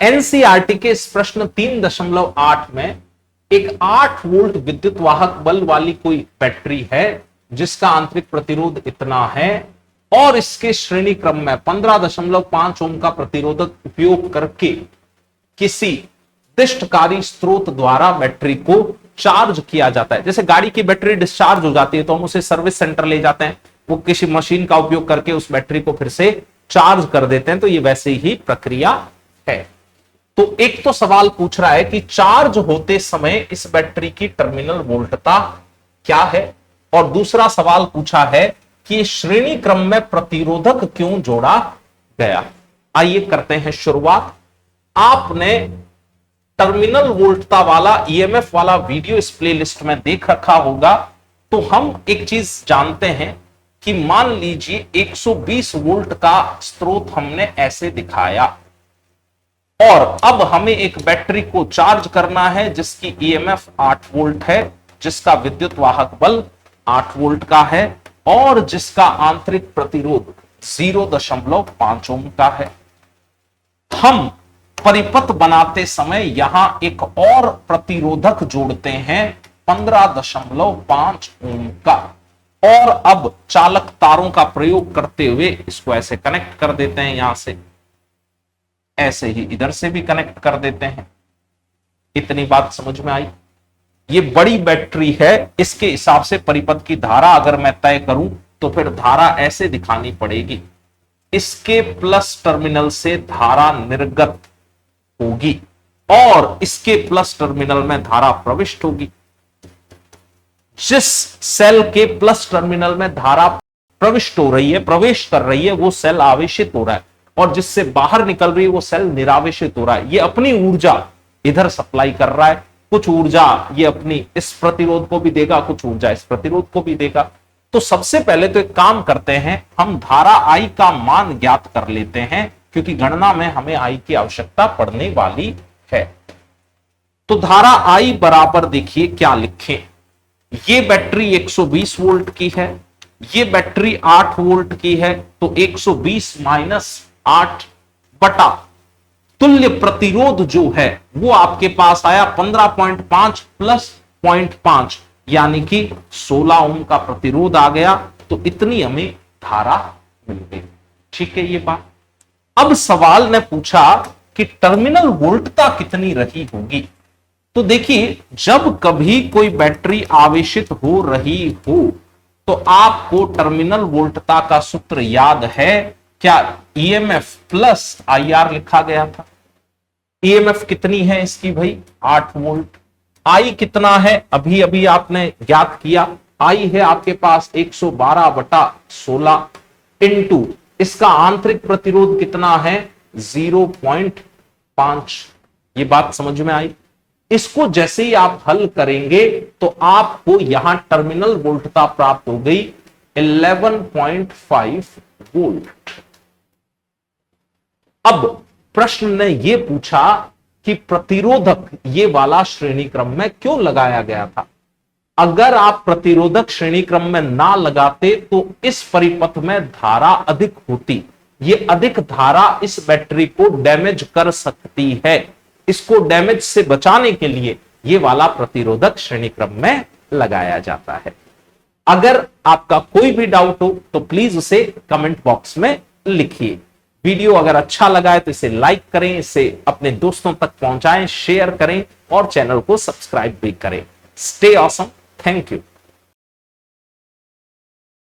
NCERT के इस प्रश्न 3.8 में एक 8 वोल्ट विद्युत वाहक बल वाली कोई बैटरी है जिसका आंतरिक प्रतिरोध इतना है और इसके श्रेणी क्रम में 15.5 ओम का प्रतिरोधक उपयोग करके किसी निर्दिष्टकारी स्रोत द्वारा बैटरी को चार्ज किया जाता है। जैसे गाड़ी की बैटरी डिस्चार्ज हो जाती है तो हम उसे सर्विस सेंटर ले जाते हैं, वो किसी मशीन का उपयोग करके उस बैटरी को फिर से चार्ज कर देते हैं, तो ये वैसे ही प्रक्रिया है। तो एक तो सवाल पूछ रहा है कि चार्ज होते समय इस बैटरी की टर्मिनल वोल्टता क्या है, और दूसरा सवाल पूछा है कि श्रेणी क्रम में प्रतिरोधक क्यों जोड़ा गया। आइए करते हैं शुरुआत। आपने टर्मिनल वोल्टता वाला ईएमएफ वाला वीडियो इस प्लेलिस्ट में देख रखा होगा। तो हम एक चीज जानते हैं कि मान लीजिए 120 वोल्ट का स्रोत हमने ऐसे दिखाया और अब हमें एक बैटरी को चार्ज करना है जिसकी ईएमएफ 8 वोल्ट है, जिसका विद्युत वाहक बल 8 वोल्ट का है और जिसका आंतरिक प्रतिरोध 0.5 ओम का है। हम परिपथ बनाते समय यहां एक और प्रतिरोधक जोड़ते हैं 15.5 ओम का, और अब चालक तारों का प्रयोग करते हुए इसको ऐसे कनेक्ट कर देते हैं, यहां से ऐसे ही इधर से भी कनेक्ट कर देते हैं। इतनी बात समझ में आई। ये बड़ी बैटरी है, इसके हिसाब से परिपथ की धारा अगर मैं तय करूं तो फिर धारा ऐसे दिखानी पड़ेगी। इसके प्लस टर्मिनल से धारा निर्गत होगी और इसके प्लस टर्मिनल में धारा प्रविष्ट होगी। जिस सेल के प्लस टर्मिनल में धारा प्रविष्ट हो रही है, प्रवेश कर रही है, वो सेल आवेशित हो रहा है, और जिससे बाहर निकल रही है वो सेल निरावेशित हो रहा है। ये अपनी ऊर्जा इधर सप्लाई कर रहा है, कुछ ऊर्जा ये अपनी इस प्रतिरोध को भी देगा, कुछ ऊर्जा इस प्रतिरोध को भी देगा। तो सबसे पहले तो एक काम करते हैं, हम धारा आई का मान ज्ञात कर लेते हैं, क्योंकि गणना में हमें आई की आवश्यकता पड़ने वाली है। तो धारा आई बराबर देखिए क्या लिखें। ये बैटरी 120 वोल्ट की है, ये बैटरी 8 वोल्ट की है, तो 120 माइनस 8 बटा तुल्य प्रतिरोध जो है वो आपके पास आया 15.5 प्लस 0.5 यानी कि 16 ओम का प्रतिरोध आ गया। तो इतनी हमें धारा मिल गई। ठीक है ये बात। अब सवाल ने पूछा कि टर्मिनल वोल्टता कितनी रही होगी। तो देखिए, जब कभी कोई बैटरी आवेशित हो रही हो तो आपको टर्मिनल वोल्टता का सूत्र याद है क्या? ईएमएफ प्लस आईआर लिखा गया था। ईएमएफ कितनी है इसकी भाई? 8 वोल्ट। आई कितना है? अभी अभी आपने ज्ञात किया। आई है आपके पास 112/16 इंटू इसका आंतरिक प्रतिरोध कितना है? 0.5। ये बात समझ में आई। इसको जैसे ही आप हल करेंगे तो आपको यहां टर्मिनल वोल्टता प्राप्त हो गई 11.5 वोल्ट। अब प्रश्न ने यह पूछा कि प्रतिरोधक ये वाला श्रेणी क्रम में क्यों लगाया गया था। अगर आप प्रतिरोधक श्रेणी क्रम में ना लगाते तो इस परिपथ में धारा अधिक होती। ये अधिक धारा इस बैटरी को डैमेज कर सकती है। इसको डैमेज से बचाने के लिए ये वाला प्रतिरोधक श्रेणी क्रम में लगाया जाता है। अगर आपका कोई भी डाउट हो तो प्लीज उसे कमेंट बॉक्स में लिखिए। वीडियो अगर अच्छा लगा है तो इसे लाइक करें, इसे अपने दोस्तों तक पहुंचाएं, शेयर करें और चैनल को सब्सक्राइब भी करें। Stay awesome. Thank you.